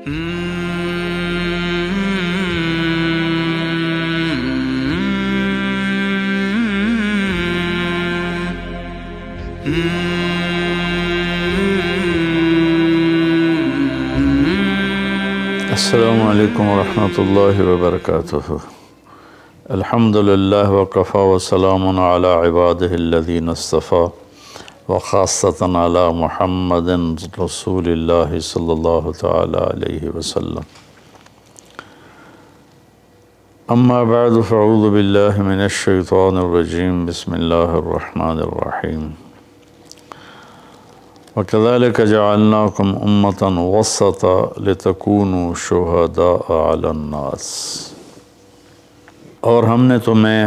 السلام علیکم ورحمۃ اللہ وبرکاتہ۔ الحمدللہ وکفی وسلام علی عبادہ الذین اصطفیٰ وخاصۃ علی محمد رسول اللہ صلی اللہ تعالی علیہ وسلم۔ اما بعد فاعوذ باللہ من الشیطان الرجیم، بسم اللہ الرحمن الرحیم۔ وَكَذَلِكَ جَعَلْنَاكُمْ أُمَّةً وَسَطًا لِتَكُونُوا شُهَدَاءَ عَلَى النَّاسِ، اور ہم نے تمہیں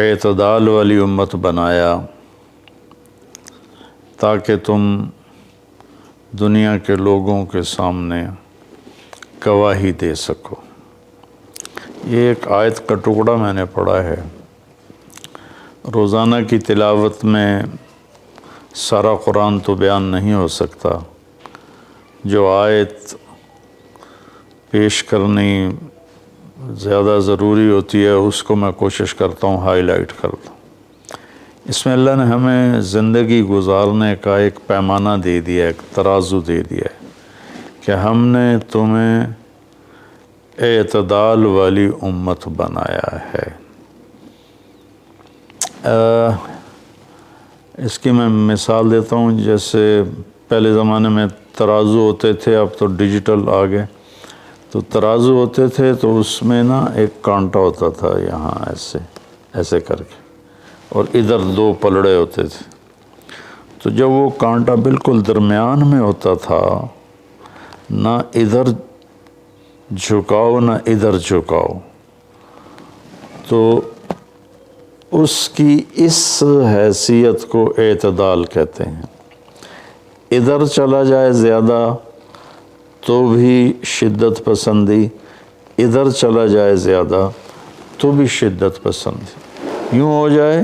اعتدال والی امت بنایا تاکہ تم دنیا کے لوگوں کے سامنے گواہی دے سکو۔ یہ ایک آیت کا ٹکڑا میں نے پڑھا ہے۔ روزانہ کی تلاوت میں سارا قرآن تو بیان نہیں ہو سکتا، جو آیت پیش کرنی زیادہ ضروری ہوتی ہے اس کو میں کوشش کرتا ہوں ہائی لائٹ کر دوں۔ اس میں اللہ نے ہمیں زندگی گزارنے کا ایک پیمانہ دے دیا، ایک ترازو دے دیا ہے کہ ہم نے تمہیں اعتدال والی امت بنایا ہے۔ اس کی میں مثال دیتا ہوں، جیسے پہلے زمانے میں ترازو ہوتے تھے، اب تو ڈیجیٹل آ گئے۔ تو ترازو ہوتے تھے تو اس میں نا ایک کانٹا ہوتا تھا یہاں ایسے کر کے، اور ادھر دو پلڑے ہوتے تھے۔ تو جب وہ کانٹا بالکل درمیان میں ہوتا تھا، نہ ادھر جھکاؤ نہ ادھر جھکاؤ، تو اس کی اس حیثیت کو اعتدال کہتے ہیں۔ ادھر چلا جائے زیادہ تو بھی شدت پسندی، ادھر چلا جائے زیادہ تو بھی شدت پسندی۔ یوں ہو جائے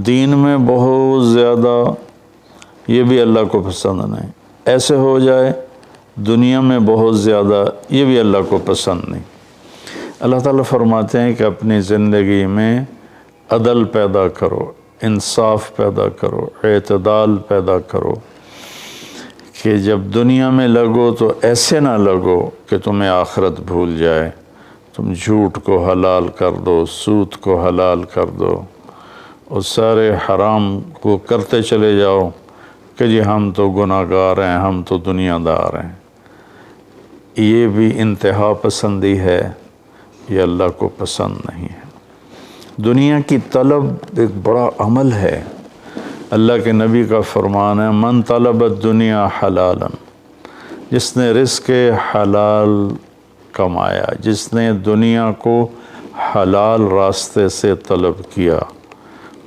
دین میں بہت زیادہ، یہ بھی اللہ کو پسند نہیں۔ ایسے ہو جائے دنیا میں بہت زیادہ، یہ بھی اللہ کو پسند نہیں۔ اللہ تعالیٰ فرماتے ہیں کہ اپنی زندگی میں عدل پیدا کرو، انصاف پیدا کرو، اعتدال پیدا کرو، کہ جب دنیا میں لگو تو ایسے نہ لگو کہ تمہیں آخرت بھول جائے۔ تم جھوٹ کو حلال کر دو، سود کو حلال کر دو، اور سارے حرام کو کرتے چلے جاؤ کہ جی ہم تو گناہ گار ہیں، ہم تو دنیا دار ہیں۔ یہ بھی انتہا پسندی ہے، یہ اللہ کو پسند نہیں ہے۔ دنیا کی طلب ایک بڑا عمل ہے۔ اللہ کے نبی کا فرمان ہے، من طلب الدنیا حلالا، جس نے رزق حلال کمایا، جس نے دنیا کو حلال راستے سے طلب کیا،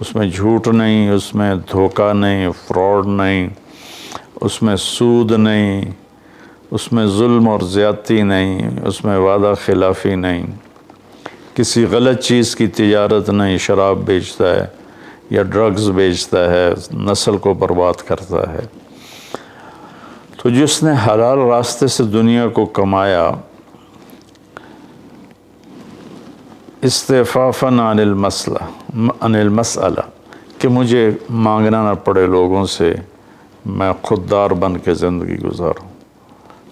اس میں جھوٹ نہیں، اس میں دھوکہ نہیں، فراڈ نہیں، اس میں سود نہیں، اس میں ظلم اور زیادتی نہیں، اس میں وعدہ خلافی نہیں، کسی غلط چیز کی تجارت نہیں، شراب بیچتا ہے یا ڈرگز بیچتا ہے، نسل کو برباد کرتا ہے۔ تو جس نے حلال راستے سے دنیا کو کمایا، استعفافاً عن المسئلہ، کہ مجھے مانگنا نہ پڑے لوگوں سے، میں خوددار بن کے زندگی گزاروں۔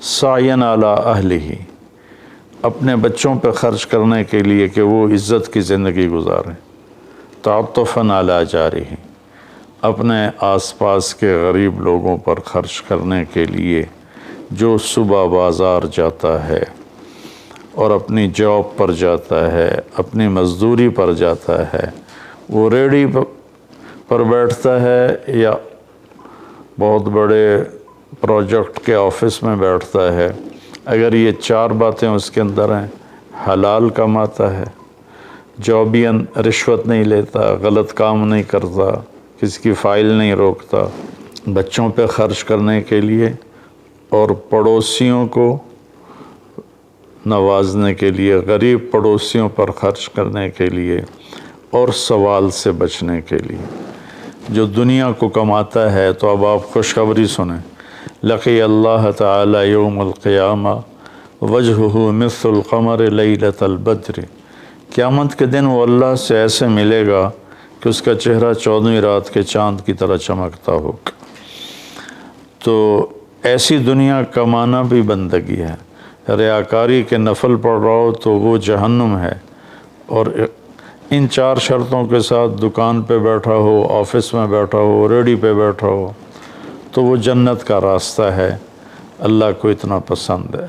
سعیاً علی اہلہ، اپنے بچوں پہ خرچ کرنے کے لیے کہ وہ عزت کی زندگی گزاریں۔ تعطفاً علی جارہ، اپنے آس پاس کے غریب لوگوں پر خرچ کرنے کے لیے، جو صبح بازار جاتا ہے اور اپنی جاب پر جاتا ہے، اپنی مزدوری پر جاتا ہے، وہ ریڑھی پر بیٹھتا ہے یا بہت بڑے پروجیکٹ کے آفس میں بیٹھتا ہے، اگر یہ چار باتیں اس کے اندر ہیں، حلال کماتا ہے، جابین رشوت نہیں لیتا، غلط کام نہیں کرتا، کسی کی فائل نہیں روکتا، بچوں پہ خرچ کرنے کے لیے اور پڑوسیوں کو نوازنے کے لیے، غریب پڑوسیوں پر خرچ کرنے کے لیے، اور سوال سے بچنے کے لیے۔ جو دنیا کو کماتا ہے تو اب آپ خوشخبری سنیں، لقی اللہ تعالی یوم القیامہ وجہہ مثل القمر لیلۃ البدر، قیامت کے دن وہ اللہ سے ایسے ملے گا کہ اس کا چہرہ 14ویں رات کے چاند کی طرح چمکتا ہوگا۔ تو ایسی دنیا کمانا بھی بندگی ہے۔ ریاکاری کے نفل پڑھ رہا ہو تو وہ جہنم ہے، اور ان 4 شرطوں کے ساتھ دکان پہ بیٹھا ہو، آفس میں بیٹھا ہو، ریڈی پہ بیٹھا ہو تو وہ جنت کا راستہ ہے، اللہ کو اتنا پسند ہے،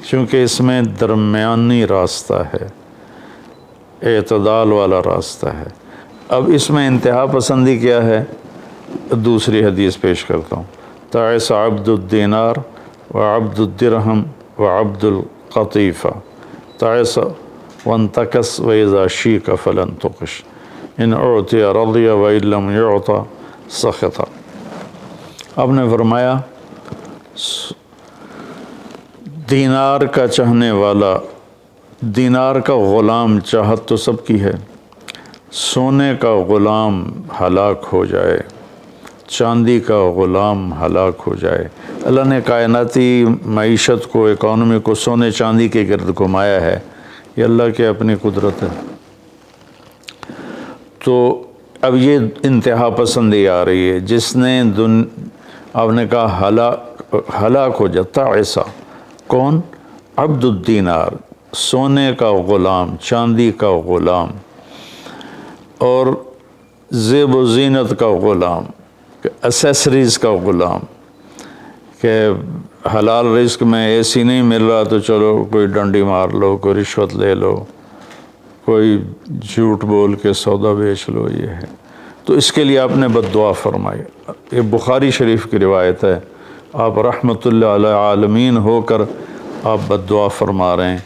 کیونکہ اس میں درمیانی راستہ ہے، اعتدال والا راستہ ہے۔ اب اس میں انتہا پسندی کیا ہے؟ دوسری حدیث پیش کرتا ہوں، تعس عبد الدینار وعبد الدرہم وعبد القطیفہ، تعس وانتکس وإذا شیک فلن تقش، ان اعطی رضی وإن لم یعط سخط۔ آپ نے فرمایا دینار کا چاہنے والا، دینار کا غلام چاہت تو سب کی ہے، سونے کا غلام ہلاک ہو جائے، چاندی کا غلام ہلاک ہو جائے۔ اللہ نے کائناتی معیشت کو، اکانومی کو سونے چاندی کے گرد گھمایا ہے، یہ اللہ کی اپنی قدرت ہے۔ تو اب یہ انتہا پسندی آ رہی ہے، جس نے آپ نے کہا ہلاک ہو جاتا ایسا، کون؟ عبد الدینار، سونے کا غلام، چاندی کا غلام، اور زیب و زینت کا غلام، اسیسریز کا غلام، کہ حلال رزق میں ایسی نہیں مل رہا تو چلو کوئی ڈنڈی مار لو، کوئی رشوت لے لو، کوئی جھوٹ بول کے سودا بیچ لو، یہ ہے۔ تو اس کے لیے آپ نے بد دعا فرمائی۔ یہ بخاری شریف کی روایت ہے، آپ رحمت اللہ علیہ عالمین ہو کر آپ بد دعا فرما رہے ہیں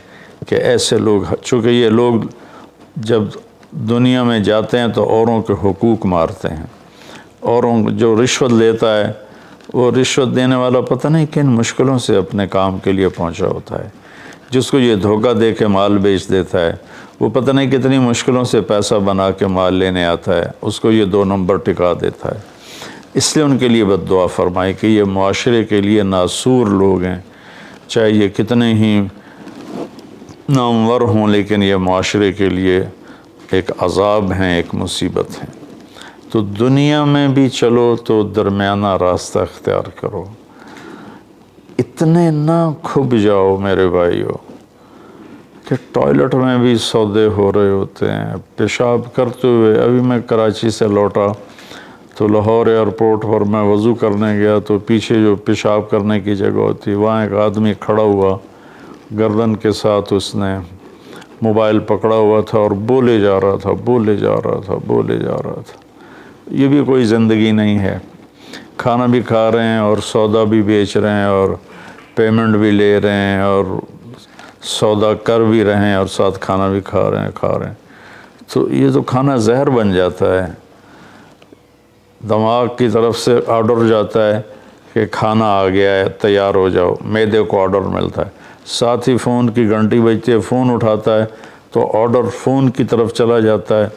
کہ ایسے لوگ، چونکہ یہ لوگ جب دنیا میں جاتے ہیں تو اوروں کے حقوق مارتے ہیں، اوروں جو رشوت لیتا ہے، وہ رشوت دینے والا پتہ نہیں کن مشکلوں سے اپنے کام کے لیے پہنچا ہوتا ہے، جس کو یہ دھوکہ دے کے مال بیچ دیتا ہے، وہ پتہ نہیں کتنی مشکلوں سے پیسہ بنا کے مال لینے آتا ہے، اس کو یہ 2 نمبر ٹکا دیتا ہے۔ اس لیے ان کے لیے بد دعا فرمائی کہ یہ معاشرے کے لیے ناسور لوگ ہیں، چاہے یہ کتنے ہی نامور ہوں، لیکن یہ معاشرے کے لیے ایک عذاب ہیں، ایک مصیبت ہیں۔ تو دنیا میں بھی چلو تو درمیانہ راستہ اختیار کرو، اتنے نہ کھب جاؤ میرے بھائیو کہ ٹوائلٹ میں بھی سودے ہو رہے ہوتے ہیں، پیشاب کرتے ہوئے۔ ابھی میں کراچی سے لوٹا تو لاہور ایئرپورٹ پر میں وضو کرنے گیا تو پیچھے جو پیشاب کرنے کی جگہ ہوتی، وہاں ایک آدمی کھڑا ہوا، گردن کے ساتھ اس نے موبائل پکڑا ہوا تھا اور بولے جا رہا تھا، بولے جا رہا تھا، بولے جا رہا تھا۔ یہ بھی کوئی زندگی نہیں ہے، کھانا بھی کھا رہے ہیں اور سودا بھی بیچ رہے ہیں اور پیمنٹ بھی لے رہے ہیں اور سودا کر بھی رہے ہیں اور ساتھ کھانا بھی کھا رہے ہیں۔ تو یہ تو کھانا زہر بن جاتا ہے۔ دماغ کی طرف سے آرڈر جاتا ہے کہ کھانا آ گیا ہے، تیار ہو جاؤ، معدے کو آرڈر ملتا ہے، ساتھ ہی فون کی گھنٹی بجتی ہے، فون اٹھاتا ہے تو آرڈر فون کی طرف چلا جاتا ہے،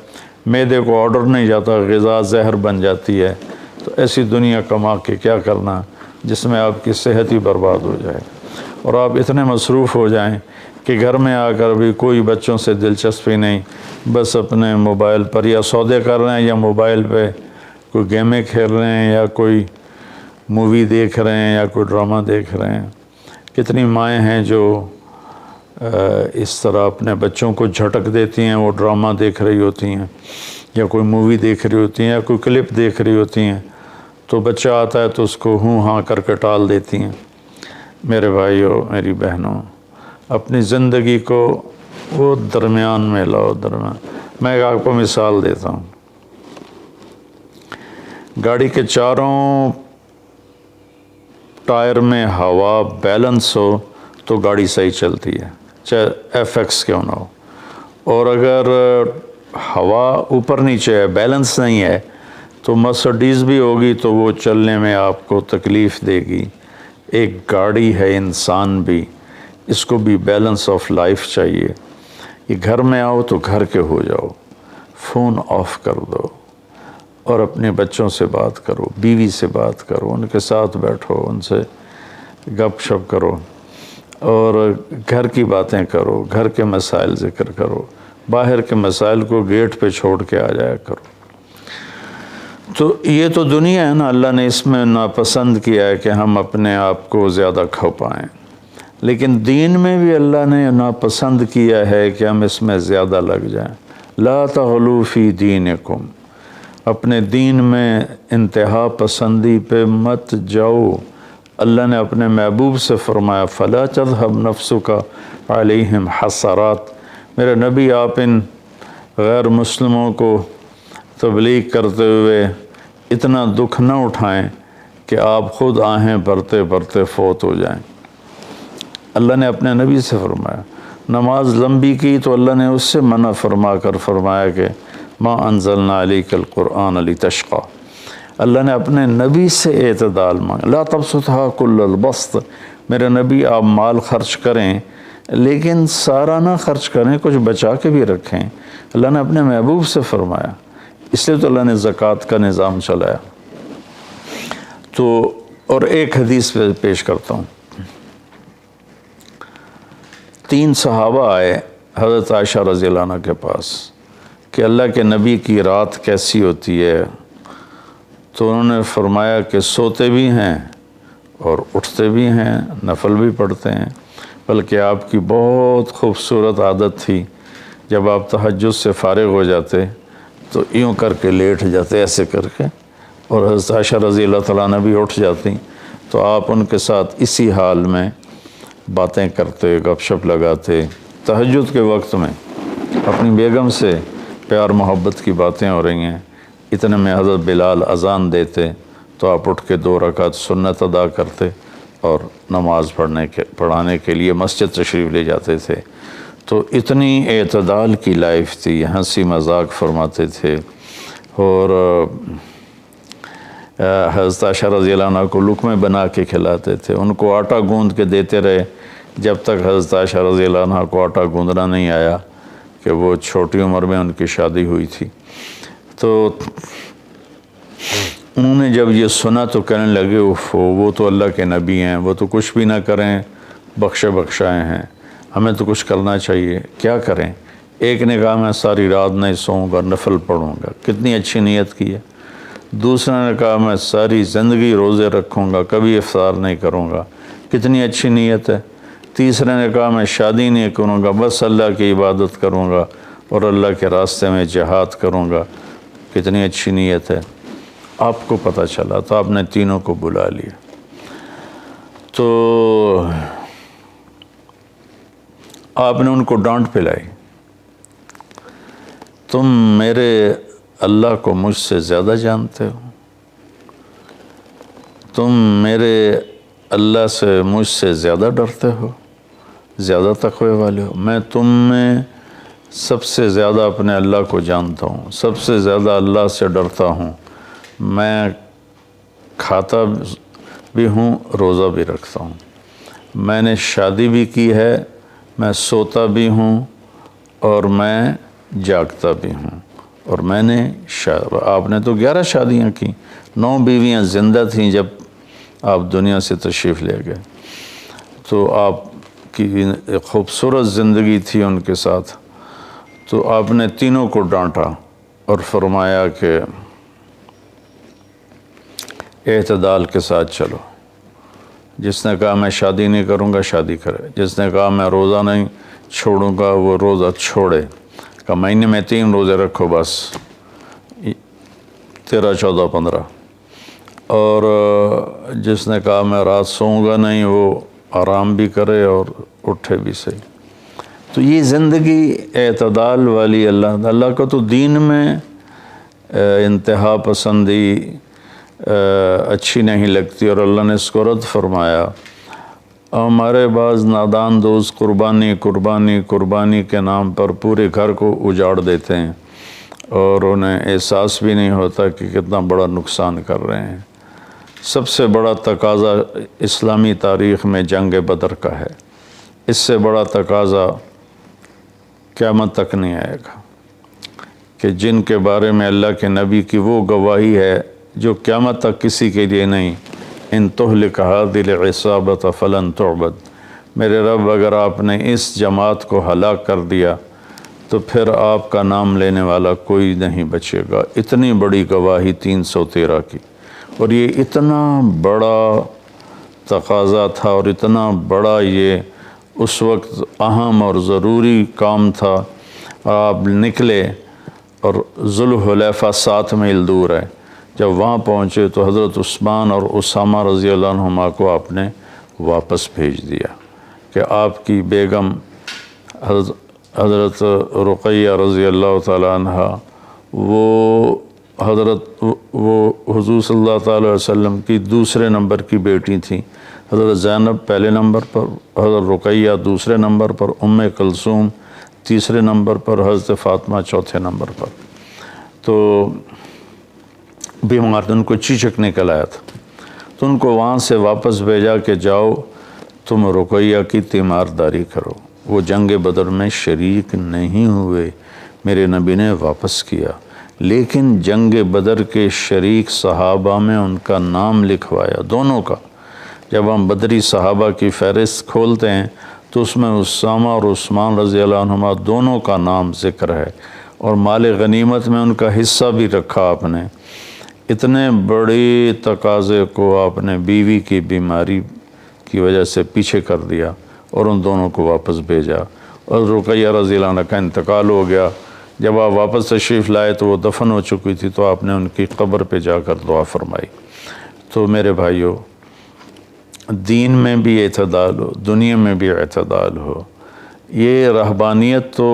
معدے کو آرڈر نہیں جاتا، غذا زہر بن جاتی ہے۔ تو ایسی دنیا کما کے کیا کرنا جس میں آپ کی صحت ہی برباد ہو جائے اور آپ اتنے مصروف ہو جائیں کہ گھر میں آ کر بھی کوئی بچوں سے دلچسپی نہیں، بس اپنے موبائل پر یا سودے کر رہے ہیں یا موبائل پہ کوئی گیمیں کھیل رہے ہیں یا کوئی مووی دیکھ رہے ہیں یا کوئی ڈرامہ دیکھ رہے ہیں۔ کتنی مائیں ہیں جو اس طرح اپنے بچوں کو جھٹک دیتی ہیں، وہ ڈرامہ دیکھ رہی ہوتی ہیں یا کوئی مووی دیکھ رہی ہوتی ہیں یا کوئی کلپ دیکھ رہی ہوتی ہیں، تو بچہ آتا ہے تو اس کو ہوں ہاں کر کے ٹال دیتی ہیں۔ میرے بھائیوں، میری بہنوں، اپنی زندگی کو وہ درمیان میں لاؤ، درمیان۔ میں آپ کو مثال دیتا ہوں، گاڑی کے چاروں ٹائر میں ہوا بیلنس ہو تو گاڑی صحیح چلتی ہے، چاہے ایف ایکس کیوں نہ ہو، اور اگر ہوا اوپر نیچے ہے، بیلنس نہیں ہے، تو مرسڈیز بھی ہوگی تو وہ چلنے میں آپ کو تکلیف دے گی۔ ایک گاڑی ہے، انسان بھی، اس کو بھی بیلنس آف لائف چاہیے۔ یہ گھر میں آؤ تو گھر کے ہو جاؤ، فون آف کر دو، اور اپنے بچوں سے بات کرو، بیوی سے بات کرو، ان کے ساتھ بیٹھو، ان سے گپ شپ کرو، اور گھر کی باتیں کرو، گھر کے مسائل ذکر کرو، باہر کے مسائل کو گیٹ پہ چھوڑ کے آ جایا کرو۔ تو یہ تو دنیا ہے نا، اللہ نے اس میں ناپسند کیا ہے کہ ہم اپنے آپ کو زیادہ کھو پائیں، لیکن دین میں بھی اللہ نے ناپسند کیا ہے کہ ہم اس میں زیادہ لگ جائیں۔ لا تغلو فی دینکم، اپنے دین میں انتہا پسندی پہ مت جاؤ۔ اللہ نے اپنے محبوب سے فرمایا فلا تذهب نفسك علیہم حسرات، میرے نبی آپ ان غیر مسلموں کو تبلیغ کرتے ہوئے اتنا دکھ نہ اٹھائیں کہ آپ خود آہیں بھرتے بھرتے فوت ہو جائیں۔ اللہ نے اپنے نبی سے فرمایا، نماز لمبی کی تو اللہ نے اس سے منع فرما کر فرمایا کہ ما انزلنا علیک القرآن لتشقی۔ اللہ نے اپنے نبی سے اعتدال مانگا، لا تبسطھا کل البسط، میرے نبی آپ مال خرچ کریں لیکن سارا نہ خرچ کریں، کچھ بچا کے بھی رکھیں۔ اللہ نے اپنے محبوب سے فرمایا، اس لیے تو اللہ نے زکوٰۃ کا نظام چلایا۔ تو اور ایک حدیث پہ پیش کرتا ہوں، 3 صحابہ آئے حضرت عائشہ رضی اللہ عنہ کے پاس کہ اللہ کے نبی کی رات کیسی ہوتی ہے، تو انہوں نے فرمایا کہ سوتے بھی ہیں اور اٹھتے بھی ہیں، نفل بھی پڑھتے ہیں، بلکہ آپ کی بہت خوبصورت عادت تھی، جب آپ تہجد سے فارغ ہو جاتے تو یوں کر کے لیٹ جاتے، ایسے کر کے، اور حضرت عائشہ رضی اللہ تعالیٰ عنہ بھی اٹھ جاتی تو آپ ان کے ساتھ اسی حال میں باتیں کرتے، گپ شپ لگاتے، تہجد کے وقت میں اپنی بیگم سے پیار محبت کی باتیں ہو رہی ہیں، اتنے میں حضرت بلال اذان دیتے تو آپ اٹھ کے 2 رکعت سنت ادا کرتے اور نماز پڑھانے کے لیے مسجد تشریف لے جاتے تھے۔ تو اتنی اعتدال کی لائف تھی، ہنسی مذاق فرماتے تھے، اور حضرت عائشہ رضی اللہ عنہ کو لقمے بنا کے کھلاتے تھے، ان کو آٹا گوندھ کے دیتے رہے جب تک حضرت عائشہ رضی اللہ عنہ کو آٹا گوندھنا نہیں آیا، کہ وہ چھوٹی عمر میں ان کی شادی ہوئی تھی۔ تو انہوں نے جب یہ سنا تو کہنے لگے وہ تو اللہ کے نبی ہیں، وہ تو کچھ بھی نہ کریں، بخشے بخشائے ہیں، ہمیں تو کچھ کرنا چاہیے، کیا کریں؟ ایک نے کہا میں ساری رات نہیں سوؤں گا، نفل پڑھوں گا، کتنی اچھی نیت کی ہے۔ دوسرے نے کہا میں ساری زندگی روزے رکھوں گا، کبھی افطار نہیں کروں گا، کتنی اچھی نیت ہے۔ تیسرے نے کہا میں شادی نہیں کروں گا، بس اللہ کی عبادت کروں گا اور اللہ کے راستے میں جہاد کروں گا، کتنی اچھی نیت ہے۔ آپ کو پتہ چلا تو آپ نے تینوں کو بلا لیا۔ تو آپ نے ان کو ڈانٹ پلائی، تم میرے اللہ کو مجھ سے زیادہ جانتے ہو، تم میرے اللہ سے مجھ سے زیادہ ڈرتے ہو، زیادہ تقوی والے ہو، میں تم میں سب سے زیادہ اپنے اللہ کو جانتا ہوں، سب سے زیادہ اللہ سے ڈرتا ہوں، میں کھاتا بھی ہوں، روزہ بھی رکھتا ہوں، میں نے شادی بھی کی ہے، میں سوتا بھی ہوں اور میں جاگتا بھی ہوں، اور میں نے آپ نے تو 11 شادیاں کی، 9 بیویاں زندہ تھیں جب آپ دنیا سے تشریف لے گئے، تو آپ کی خوبصورت زندگی تھی ان کے ساتھ۔ تو آپ نے تینوں کو ڈانٹا اور فرمایا کہ اعتدال کے ساتھ چلو، جس نے کہا میں شادی نہیں کروں گا شادی کرے، جس نے کہا میں روزہ نہیں چھوڑوں گا وہ روزہ چھوڑے، کہ مہینے میں 3 روزے رکھو بس، 13، 14، 15، اور جس نے کہا میں رات سوؤں گا نہیں وہ آرام بھی کرے اور اٹھے بھی صحیح۔ تو یہ زندگی اعتدال والی اللہ کو تو دین میں انتہا پسندی اچھی نہیں لگتی، اور اللہ نے اس کو رد فرمایا۔ ہمارے بعض نادان دوست قربانی کے نام پر پورے گھر کو اجاڑ دیتے ہیں اور انہیں احساس بھی نہیں ہوتا کہ کتنا بڑا نقصان کر رہے ہیں۔ سب سے بڑا تقاضا اسلامی تاریخ میں جنگ بدر کا ہے، اس سے بڑا تقاضا قیامت تک نہیں آئے گا کہ جن کے بارے میں اللہ کے نبی کی وہ گواہی ہے جو قیامت تک کسی کے لیے نہیں، ان تہلک هذه العصابۃ فلن تعبد، میرے رب اگر آپ نے اس جماعت کو ہلاک کر دیا تو پھر آپ کا نام لینے والا کوئی نہیں بچے گا۔ اتنی بڑی گواہی 313 کی، اور یہ اتنا بڑا تقاضا تھا اور اتنا بڑا یہ اس وقت اہم اور ضروری کام تھا، اور آپ نکلے اور ذوالحلیفہ 7 میل دور ہے۔ جب وہاں پہنچے تو حضرت عثمان اور اسامہ رضی اللہ عنہما کو آپ نے واپس بھیج دیا کہ آپ کی بیگم حضرت رقیہ رضی اللہ تعالی عنہ وہ حضور صلی اللہ تعالی علیہ وسلم کی دوسرے نمبر کی بیٹی تھیں۔ حضرت زینب پہلے نمبر پر، حضرت رقیہ دوسرے نمبر پر، ام کلثوم تیسرے نمبر پر، حضرت فاطمہ چوتھے نمبر پر۔ تو بیمار ان کو چیچک نکل آیا تھا، تو ان کو وہاں سے واپس بھیجا کہ جاؤ تم رقیہ کی تیمارداری کرو۔ وہ جنگ بدر میں شریک نہیں ہوئے، میرے نبی نے واپس کیا، لیکن جنگ بدر کے شریک صحابہ میں ان کا نام لکھوایا، دونوں کا۔ جب ہم بدری صحابہ کی فہرست کھولتے ہیں تو اس میں اسامہ اور عثمان رضی اللہ عنہما دونوں کا نام ذکر ہے، اور مال غنیمت میں ان کا حصہ بھی رکھا آپ نے۔ اتنے بڑے تقاضے کو آپ نے بیوی کی بیماری کی وجہ سے پیچھے کر دیا اور ان دونوں کو واپس بھیجا، اور رقیہ رضی اللہ عنہ کا انتقال ہو گیا۔ جب آپ واپس تشریف لائے تو وہ دفن ہو چکی تھی، تو آپ نے ان کی قبر پہ جا کر دعا فرمائی۔ تو میرے بھائیو، دین میں بھی اعتدال ہو، دنیا میں بھی اعتدال ہو۔ یہ رہبانیت تو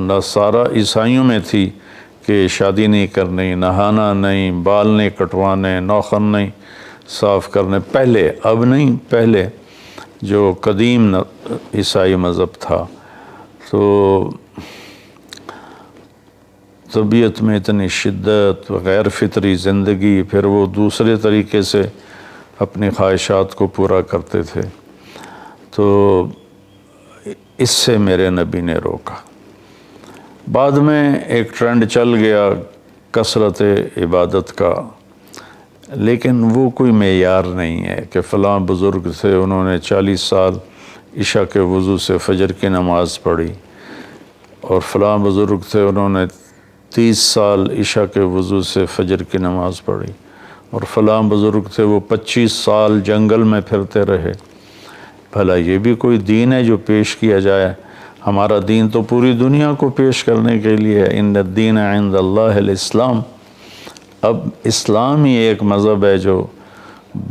نصارہ عیسائیوں میں تھی کہ شادی نہیں کرنی، نہانا نہیں، بال نہیں کٹوانے، ناخن نہیں صاف کرنے، پہلے، اب نہیں، پہلے جو قدیم عیسائی مذہب تھا۔ تو طبیعت میں اتنی شدت، غیر فطری زندگی، پھر وہ دوسرے طریقے سے اپنی خواہشات کو پورا کرتے تھے، تو اس سے میرے نبی نے روکا۔ بعد میں ایک ٹرینڈ چل گیا کثرت عبادت کا، لیکن وہ کوئی معیار نہیں ہے کہ فلاں بزرگ تھے، انہوں نے 40 سال عشاء کے وضو سے فجر کی نماز پڑھی، اور فلاں بزرگ تھے انہوں نے 30 سال عشاء کے وضو سے فجر کی نماز پڑھی، اور فلاں بزرگ تھے وہ 25 سال جنگل میں پھرتے رہے۔ بھلا یہ بھی کوئی دین ہے جو پیش کیا جائے؟ ہمارا دین تو پوری دنیا کو پیش کرنے کے لیے ہے۔ ان الدین عند اللہ الاسلام۔ اب اسلام ہی ایک مذہب ہے جو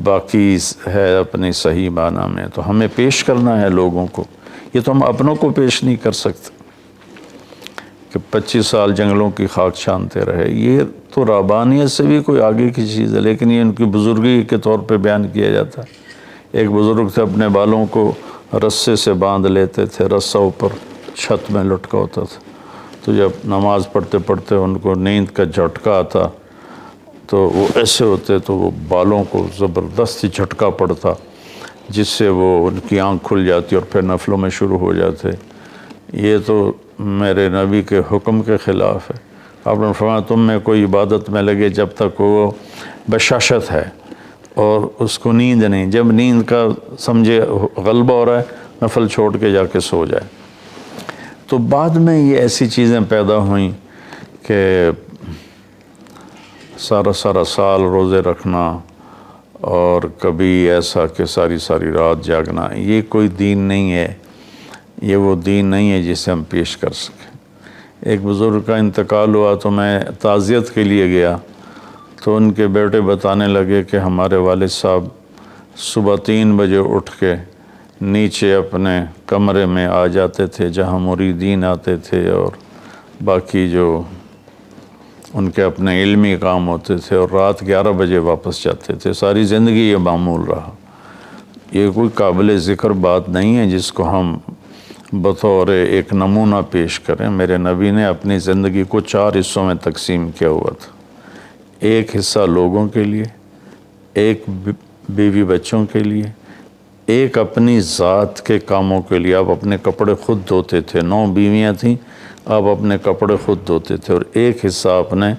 باقی ہے اپنی صحیح معنی میں، تو ہمیں پیش کرنا ہے لوگوں کو، یہ تو ہم اپنوں کو پیش نہیں کر سکتے کہ 25 سال جنگلوں کی خاک چھانتے رہے۔ یہ تو رہبانیت سے بھی کوئی آگے کی چیز ہے، لیکن یہ ان کی بزرگی کے طور پہ بیان کیا جاتا ہے۔ ایک بزرگ تھے، اپنے بالوں کو رسے سے باندھ لیتے تھے، رسہ اوپر چھت میں لٹکا ہوتا تھا، تو جب نماز پڑھتے پڑھتے ان کو نیند کا جھٹکا آتا تو وہ ایسے ہوتے تو وہ بالوں کو زبردستی جھٹکا پڑتا، جس سے وہ ان کی آنکھ کھل جاتی اور پھر نفلوں میں شروع ہو جاتے۔ یہ تو میرے نبی کے حکم کے خلاف ہے۔ آپ نے فرمایا تم میں کوئی عبادت میں لگے جب تک وہ بشاشت ہے اور اس کو نیند نہیں، جب نیند کا سمجھے غلبہ ہو رہا ہے نفل چھوڑ کے جا کے سو جائے۔ تو بعد میں یہ ایسی چیزیں پیدا ہوئیں کہ سارا سال روزے رکھنا، اور کبھی ایسا کہ ساری رات جاگنا، یہ کوئی دین نہیں ہے، یہ وہ دین نہیں ہے جسے ہم پیش کر سکیں۔ ایک بزرگ کا انتقال ہوا تو میں تعزیت کے لیے گیا، تو ان کے بیٹے بتانے لگے کہ ہمارے والد صاحب صبح 3 بجے اٹھ کے نیچے اپنے کمرے میں آ جاتے تھے جہاں مریدین آتے تھے اور باقی جو ان کے اپنے علمی کام ہوتے تھے، اور رات 11 بجے واپس جاتے تھے۔ ساری زندگی یہ معمول رہا۔ یہ کوئی قابل ذکر بات نہیں ہے جس کو ہم بطور ایک نمونہ پیش کریں۔ میرے نبی نے اپنی زندگی کو 4 حصوں میں تقسیم کیا ہوا تھا۔ ایک حصہ لوگوں کے لیے، ایک بیوی بچوں کے لیے، ایک اپنی ذات کے کاموں کے لیے۔ آپ اپنے کپڑے خود دھوتے تھے، 9 بیویاں تھیں، آپ اپنے کپڑے خود دھوتے تھے اور ایک حصہ آپ نے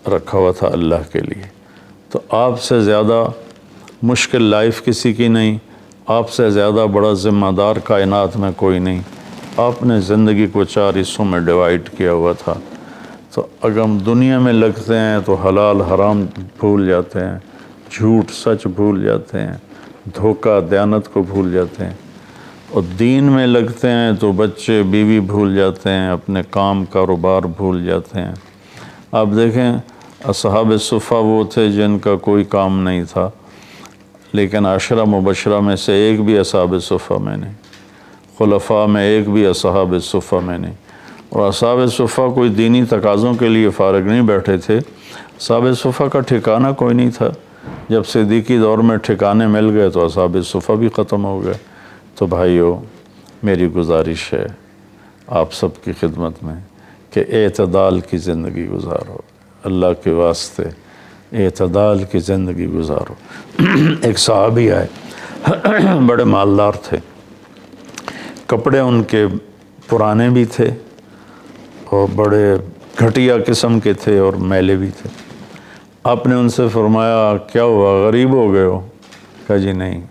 رکھا ہوا تھا اللہ کے لیے۔ تو آپ سے زیادہ مشکل لائف کسی کی نہیں، آپ سے زیادہ بڑا ذمہ دار کائنات میں کوئی نہیں۔ آپ نے زندگی کو 4 حصوں میں ڈیوائیڈ کیا ہوا تھا۔ تو اگر ہم دنیا میں لگتے ہیں تو حلال حرام بھول جاتے ہیں، جھوٹ سچ بھول جاتے ہیں، دھوکہ دیانت کو بھول جاتے ہیں، اور دین میں لگتے ہیں تو بچے بیوی بھول جاتے ہیں، اپنے کام کاروبار بھول جاتے ہیں۔ آپ دیکھیں اصحاب صفہ وہ تھے جن کا کوئی کام نہیں تھا، لیکن 10 مبشرہ میں سے ایک بھی اصحاب صفہ میں نہیں، خلفاء میں ایک بھی اصحاب صفہ میں نہیں۔ اور اصحاب صفہ کوئی دینی تقاضوں کے لیے فارغ نہیں بیٹھے تھے، اصحاب صفہ کا ٹھکانہ کوئی نہیں تھا۔ جب صدیقی دور میں ٹھکانے مل گئے تو اصحاب صفہ بھی ختم ہو گئے۔ تو بھائیو، میری گزارش ہے آپ سب کی خدمت میں کہ اعتدال کی زندگی گزارو، اللہ کے واسطے اعتدال کی زندگی گزارو۔ ایک صحابی آئے، بڑے مالدار تھے، کپڑے ان کے پرانے بھی تھے اور بڑے گھٹیا قسم کے تھے اور میلے بھی تھے۔ آپ نے ان سے فرمایا کیا ہوا، غریب ہو گئے ہو؟ کہا جی نہیں۔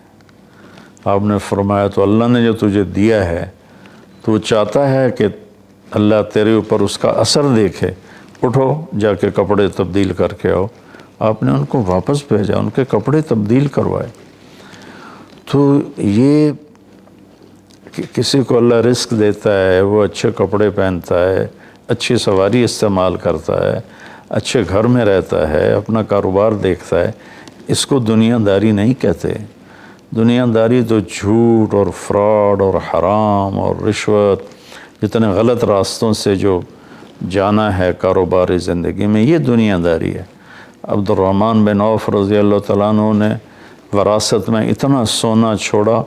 آپ نے فرمایا تو اللہ نے جو تجھے دیا ہے تو وہ چاہتا ہے کہ اللہ تیرے اوپر اس کا اثر دیکھے، اٹھو جا کے کپڑے تبدیل کر کے آؤ۔ آپ نے ان کو واپس بھیجا، ان کے کپڑے تبدیل کروائے۔ تو یہ کہ کسی کو اللہ رزق دیتا ہے، وہ اچھے کپڑے پہنتا ہے، اچھی سواری استعمال کرتا ہے، اچھے گھر میں رہتا ہے، اپنا کاروبار دیکھتا ہے، اس کو دنیا داری نہیں کہتے۔ دنیا داری تو جھوٹ اور فراڈ اور حرام اور رشوت، جتنے غلط راستوں سے جو جانا ہے کاروباری زندگی میں، یہ دنیا داری ہے۔ عبد الرحمن بن عوف رضی اللہ تعالیٰ عنہ نے وراثت میں اتنا سونا چھوڑا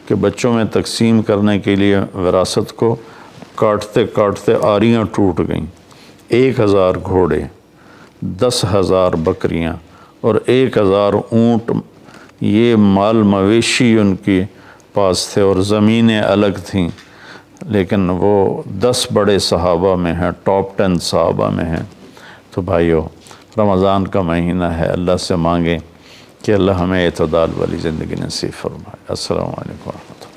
کہ بچوں میں تقسیم کرنے کے لیے وراثت کو کاٹتے کاٹتے آریاں ٹوٹ گئیں۔ 1000 گھوڑے، 10,000 بکریاں اور 1000 اونٹ، یہ مال مویشی ان کے پاس تھے، اور زمینیں الگ تھیں، لیکن وہ 10 بڑے صحابہ میں ہیں، ٹاپ 10 صحابہ میں ہیں۔ تو بھائیو، رمضان کا مہینہ ہے، اللہ سے مانگیں کہ اللہ ہمیں اعتدال والی زندگی نصیب فرمائے۔ السلام علیکم ورحمۃ اللہ۔